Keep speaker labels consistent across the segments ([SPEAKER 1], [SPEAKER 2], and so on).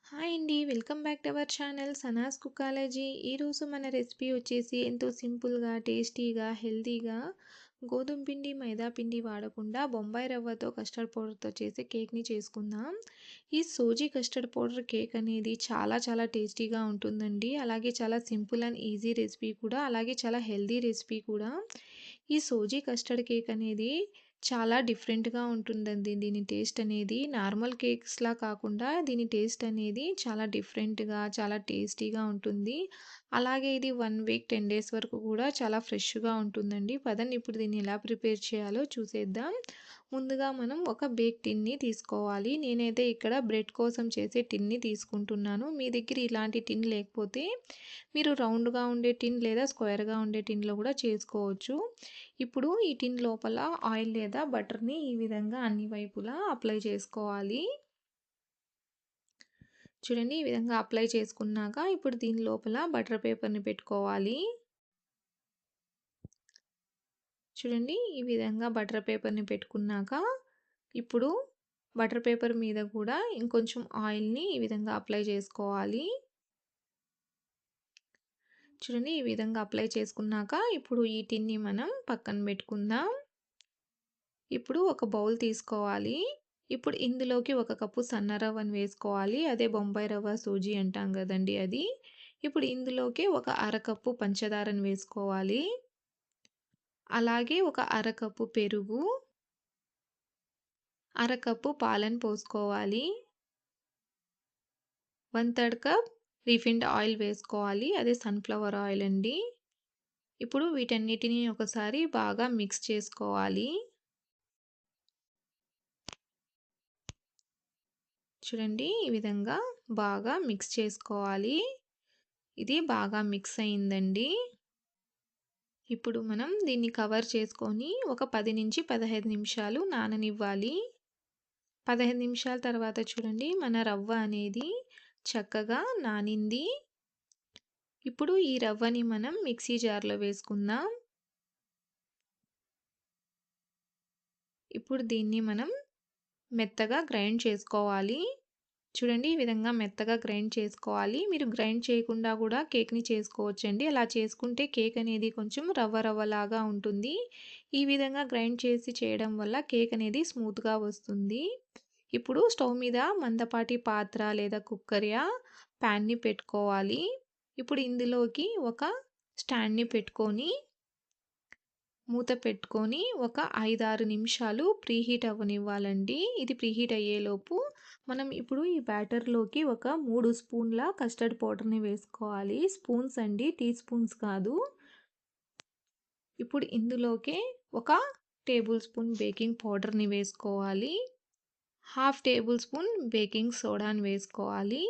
[SPEAKER 1] Hi అండి. Welcome back to our channel Sanas కుకాలజీ. ఈరోజు మన రెసిపీ వచ్చేసి ఎంతో సింపుల్‌గా, టేస్టీగా, హెల్తీగా గోధుమ పిండి, మైదా పిండి వాడకుండా బొంబాయి రవ్వతో కస్టర్డ్ పౌడర్‌తో చేసే కేక్‌ని చేసుకుందాం. ఈ సోజీ కస్టర్డ్ పౌడర్ కేక్ అనేది చాలా చాలా టేస్టీగా ఉంటుందండి. అలాగే చాలా సింపుల్ అండ్ ఈజీ రెసిపీ కూడా. అలాగే చాలా హెల్తీ రెసిపీ కూడా. ఈ సోజీ కస్టర్డ్ కేక్ అనేది చాలా డిఫరెంట్‌గా ఉంటుందండి. దీని టేస్ట్ అనేది నార్మల్ కేక్స్‌లా కాకుండా దీని టేస్ట్ అనేది చాలా డిఫరెంట్‌గా, చాలా టేస్టీగా ఉంటుంది. అలాగే ఇది 1 వీక్, 10 డేస్ వరకు కూడా చాలా ఫ్రెష్‌గా ఉంటుందండి. పదండి ఇప్పుడు దీన్ని ఎలా ప్రిపేర్ చేయాలో చూసేద్దాం. ముందుగా మనం ఒక బేక్ టిన్‌ని తీసుకోవాలి. నేనైతే ఇక్కడ బ్రెడ్ కోసం చేసే టిన్‌ని తీసుకుంటున్నాను. మీ దగ్గర ఇలాంటి టిన్ లేకపోతే మీరు రౌండ్‌గా ఉండే టిన్ లేదా స్క్వేర్‌గా ఉండే టిన్‌లో కూడా చేసుకోవచ్చు. ఇప్పుడు ఈ టిన్ లోపల ఆయిల్ లేదా బటర్‌ని ఈ విధంగా అన్ని వైపులా అప్లై చేసుకోవాలి. చూడండి ఈ విధంగా అప్లై చేసుకున్నాక ఇప్పుడు దీని లోపల బటర్ పేపర్‌ని పెట్టుకోవాలి. చూడండి ఈ విధంగా బటర్ పేపర్‌ని పెట్టుకున్నాక ఇప్పుడు బటర్ పేపర్ మీద కూడా ఇంకొంచెం ఆయిల్‌ని ఈ విధంగా అప్లై చేసుకోవాలి. చూడండి ఈ విధంగా అప్లై చేసుకున్నాక ఇప్పుడు ఈ టిన్‌ని మనం పక్కన పెట్టుకుందాం. ఇప్పుడు ఒక బౌల్ తీసుకోవాలి. ఇప్పుడు ఇందులోకి 1 కప్పు సన్న రవ్వను వేసుకోవాలి. అదే బొంబాయి రవ్వ, సూజీ అంటాం గదండీ అది. ఇప్పుడు ఇందులోకి ఒక అరకప్పు పంచదారను వేసుకోవాలి. అలాగే ఒక అరకప్పు పెరుగు, అరకప్పు పాలను పోసుకోవాలి. 1/3 కప్ రిఫైన్డ్ ఆయిల్ వేసుకోవాలి. అదే సన్‌ఫ్లవర్ ఆయిల్ అండి. ఇప్పుడు వీటన్నిటిని ఒకసారి బాగా మిక్స్ చేసుకోవాలి. చూడండి ఈ విధంగా బాగా మిక్స్ చేసుకోవాలి. ఇది బాగా మిక్స్ అయిందండి. ఇప్పుడు మనం దీన్ని కవర్ చేసుకొని ఒక 10-15 నిమిషాలు నాననివ్వాలి. 15 నిమిషాల తర్వాత చూడండి మన రవ్వ అనేది చక్కగా నానింది. ఇప్పుడు ఈ రవ్వని మనం మిక్సీ జార్‌లో వేసుకుందాం. ఇప్పుడు దీన్ని మనం మెత్తగా గ్రైండ్ చేసుకోవాలి. చూడండి ఈ విధంగా మెత్తగా గ్రైండ్ చేసుకోవాలి. మీరు గ్రైండ్ చేయకుండా కూడా కేక్‌ని చేసుకోవచ్చండి. అలా చేసుకుంటే కేక్ అనేది కొంచెం రవ్వ రవ్వలాగా ఉంటుంది. ఈ విధంగా గ్రైండ్ చేసి చేయడం వల్ల కేక్ అనేది స్మూత్‌గా వస్తుంది. ఇప్పుడు స్టవ్ మీద మందపాటి పాత్ర లేదా కుక్కర్ ప్యాన్‌ని పెట్టుకోవాలి. ఇప్పుడు ఇందులోకి ఒక స్టాండ్‌ని పెట్టుకొని మూత పెట్టుకొని ఒక 5, 6 నిమిషాలు ప్రీహీట్ అవ్వనివ్వాలండి. ఇది ప్రీహీట్ అయ్యేలోపు మనం ఇప్పుడు ఈ బ్యాటర్‌లోకి ఒక 3 స్పూన్ల కస్టర్డ్ పౌడర్‌ని వేసుకోవాలి. స్పూన్స్ అండి, టీ స్పూన్స్ కాదు. ఇప్పుడు ఇందులోకే ఒక టేబుల్ స్పూన్ బేకింగ్ పౌడర్‌ని వేసుకోవాలి. హాఫ్ టేబుల్ స్పూన్ బేకింగ్ సోడాని వేసుకోవాలి.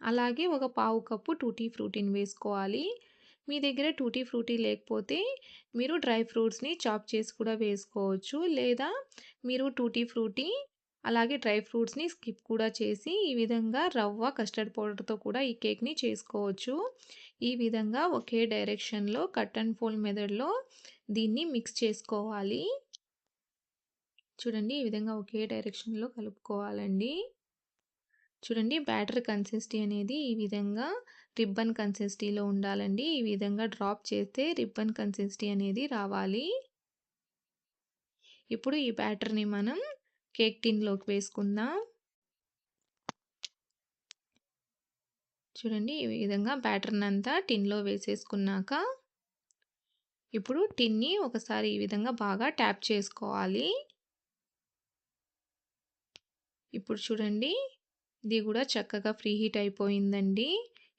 [SPEAKER 1] అలాగే ఒక పావు కప్పు టూటీ ఫ్రూటీని వేసుకోవాలి. మీ దగ్గర టూటీ ఫ్రూటీ లేకపోతే మీరు డ్రై ఫ్రూట్స్‌ని చాప్ చేసి కూడా వేసుకోవచ్చు. లేదా మీరు టూటీ ఫ్రూటీ అలాగే డ్రై ఫ్రూట్స్‌ని స్కిప్ కూడా చేసి ఈ విధంగా రవ్వ కస్టర్డ్ పౌడర్‌తో కూడా ఈ కేక్‌ని చేసుకోవచ్చు. ఈ విధంగా ఒకే డైరెక్షన్‌లో కట్ అండ్ ఫోల్డ్ మెథడ్‌లో దీన్ని మిక్స్ చేసుకోవాలి. చూడండి ఈ విధంగా ఒకే డైరెక్షన్‌లో కలుపుకోవాలండి. చూడండి బ్యాటర్ కన్సిస్టెన్సీ అనేది ఈ విధంగా రిబ్బన్ కన్సిస్టెన్సీలో ఉండాలండి. ఈ విధంగా డ్రాప్ చేస్తే రిబ్బన్ కన్సిస్టెన్సీ అనేది రావాలి. ఇప్పుడు ఈ బ్యాటర్‌ని మనం కేక్ టిన్‌లోకి వేసుకుందాం. చూడండి ఈ విధంగా బ్యాటర్‌నంతా టిన్‌లో వేసేసుకున్నాక ఇప్పుడు టిన్‌ని ఒకసారి ఈ విధంగా బాగా ట్యాప్ చేసుకోవాలి. ఇప్పుడు చూడండి ఇది కూడా చక్కగా ప్రీ హీట్ అయిపోయిందండి.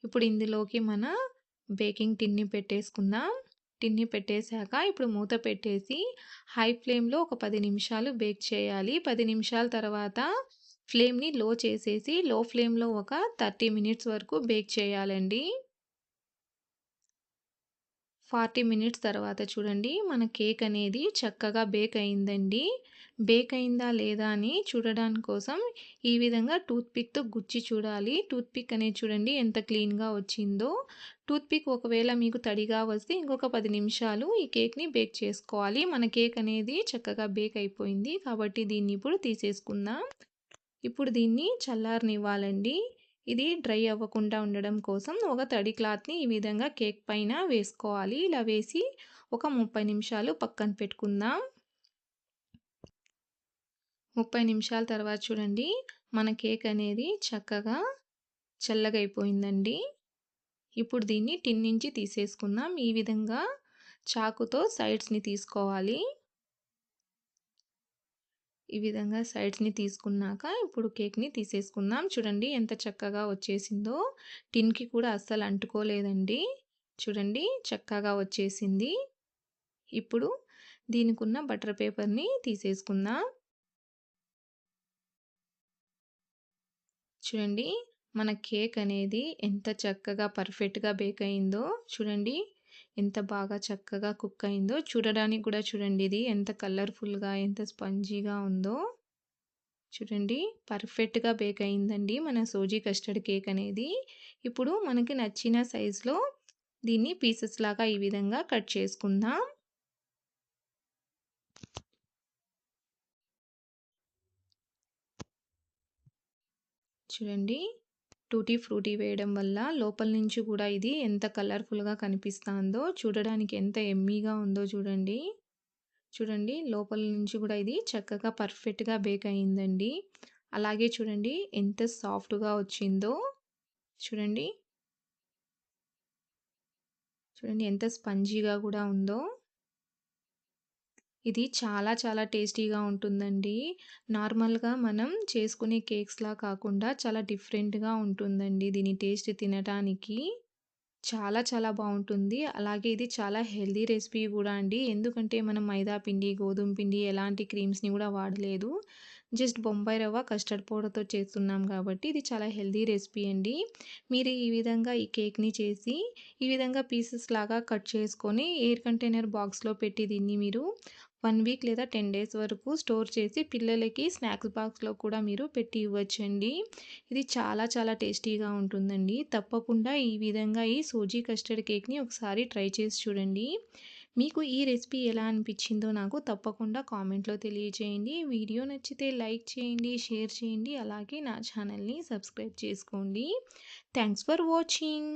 [SPEAKER 1] ఇప్పుడు ఇందులోకి మన బేకింగ్ టిన్ని పెట్టేసుకుందాం. టిన్ని పెట్టేశాక ఇప్పుడు మూత పెట్టేసి హై ఫ్లేమ్‌లో ఒక 10 నిమిషాలు బేక్ చేయాలి. 10 నిమిషాల తర్వాత ఫ్లేమ్‌ని లో చేసేసి లో ఫ్లేమ్‌లో ఒక 30 మినిట్స్ వరకు బేక్ చేయాలండి. 40 మినిట్స్ తర్వాత చూడండి మన కేక్ అనేది చక్కగా బేక్ అయిందండి. బేక్ అయిందా లేదా అని చూడడానికి కోసం ఈ విధంగా టూత్ పిక్‌తో గుచ్చి చూడాలి. టూత్ పిక్ అనేది చూడండి ఎంత క్లీన్‌గా వచ్చిందో. టూత్ పిక్ ఒకవేళ మీకు తడిగా వస్తే ఇంకొక 10 నిమిషాలు ఈ కేక్‌ని బేక్ చేసుకోవాలి. మన కేక్ అనేది చక్కగా బేక్ అయిపోయింది. కాబట్టి దీన్ని ఇప్పుడు తీసేసుకుందాం. ఇప్పుడు దీన్ని చల్లారనివ్వాలండి. ఇది డ్రై అవ్వకుండా ఉండడం కోసం ఒక తడి క్లాత్‌ని ఈ విధంగా కేక్ పైన వేసుకోవాలి. ఇలా వేసి ఒక 30 నిమిషాలు పక్కన పెట్టుకుందాం. 30 నిమిషాల తర్వాత చూడండి మన కేక్ అనేది చక్కగా చల్లగైపోయిందండి. ఇప్పుడు దీన్ని టిన్ నుంచి తీసేసుకుందాం. ఈ విధంగా చాకుతో సైడ్స్‌ని తీసుకోవాలి. ఈ విధంగా సైడ్స్‌ని తీసుకున్నాక ఇప్పుడు కేక్‌ని తీసేసుకుందాం. చూడండి ఎంత చక్కగా వచ్చేసిందో. టిన్‌కి కూడా అస్సలు అంటుకోలేదండి. చూడండి చక్కగా వచ్చేసింది. ఇప్పుడు దీనికున్న బటర్ పేపర్‌ని తీసేసుకుందాం. చూడండి మన కేక్ అనేది ఎంత చక్కగా పర్ఫెక్ట్‌గా బేక్ అయిందో చూడండి. ఎంత బాగా చక్కగా కుక్ అయిందో చూడడానికి కూడా చూడండి ఇది ఎంత కలర్‌ఫుల్‌గా ఎంత స్పంజీగా ఉందో. చూడండి పర్ఫెక్ట్‌గా బేక్ అయిందండి మన సోజీ కస్టర్డ్ కేక్ అనేది. ఇప్పుడు మనకి నచ్చిన సైజులో దీన్ని పీసెస్ లాగా ఈ విధంగా కట్ చేసుకుందాం. చూడండి టూటీ ఫ్రూటీ వేయడం వల్ల లోపల నుంచి కూడా ఇది ఎంత కలర్‌ఫుల్‌గా కనిపిస్తాందో, చూడడానికి ఎంత యమ్మీగా ఉందో చూడండి. చూడండి లోపల నుంచి కూడా ఇది చక్కగా పర్ఫెక్ట్‌గా బేక్ అయిందండి. అలాగే చూడండి ఎంత సాఫ్ట్‌గా వచ్చిందో. చూడండి. చూడండి ఎంత స్పంజీగా కూడా ఉందో. ఇది చాలా చాలా టేస్టీగా ఉంటుందండి. నార్మల్‌గా మనం చేసుకునే కేక్స్‌లా కాకుండా చాలా డిఫరెంట్‌గా ఉంటుందండి దీని టేస్ట్ తినటానికి. చాలా చాలా బావుంటుంది. అలాగే ఇది చాలా హెల్తీ రెసిపీ గూడా అండి. ఎందుకంటే మనం మైదా పిండి, గోధుమ పిండి ఎలాంటి క్రీమ్స్‌ని గూడా వాడలేదు. జస్ట్ బొంబాయి రవ్వ, కస్టర్డ్ పౌడర్‌తో చేస్తున్నాం కాబట్టి ఇది చాలా హెల్తీ రెసిపీ అండి. మీరు ఈ విధంగా ఈ కేక్‌ని చేసి ఈ విధంగా పీసెస్ లాగా కట్ చేసుకొని ఎయిర్ కంటైనర్ బాక్స్‌లో పెట్టి దీన్ని మీరు 1 వీక్ లేదా 10 డేస్ వరకు స్టోర్ చేసి పిల్లలకి స్నాక్స్ బాక్స్‌లో కూడా మీరు పెట్టి ఇవ్వచ్చండి. ఇది చాలా చాలా టేస్టీగా ఉంటుందండి. తప్పకుండా ఈ విధంగా ఈ సూజీ కస్టర్డ్ కేక్‌ని ఒకసారి ట్రై చేసి చూడండి. మీకు ఈ రెసిపీ ఎలా అనిపించిందో నాకు తప్పకుండా కామెంట్‌లో తెలియజేయండి. వీడియో నచ్చితే లైక్ చేయండి, షేర్ చేయండి. అలాగే నా ఛానల్‌ని సబ్స్క్రైబ్ చేసుకోండి. Thanks for watching.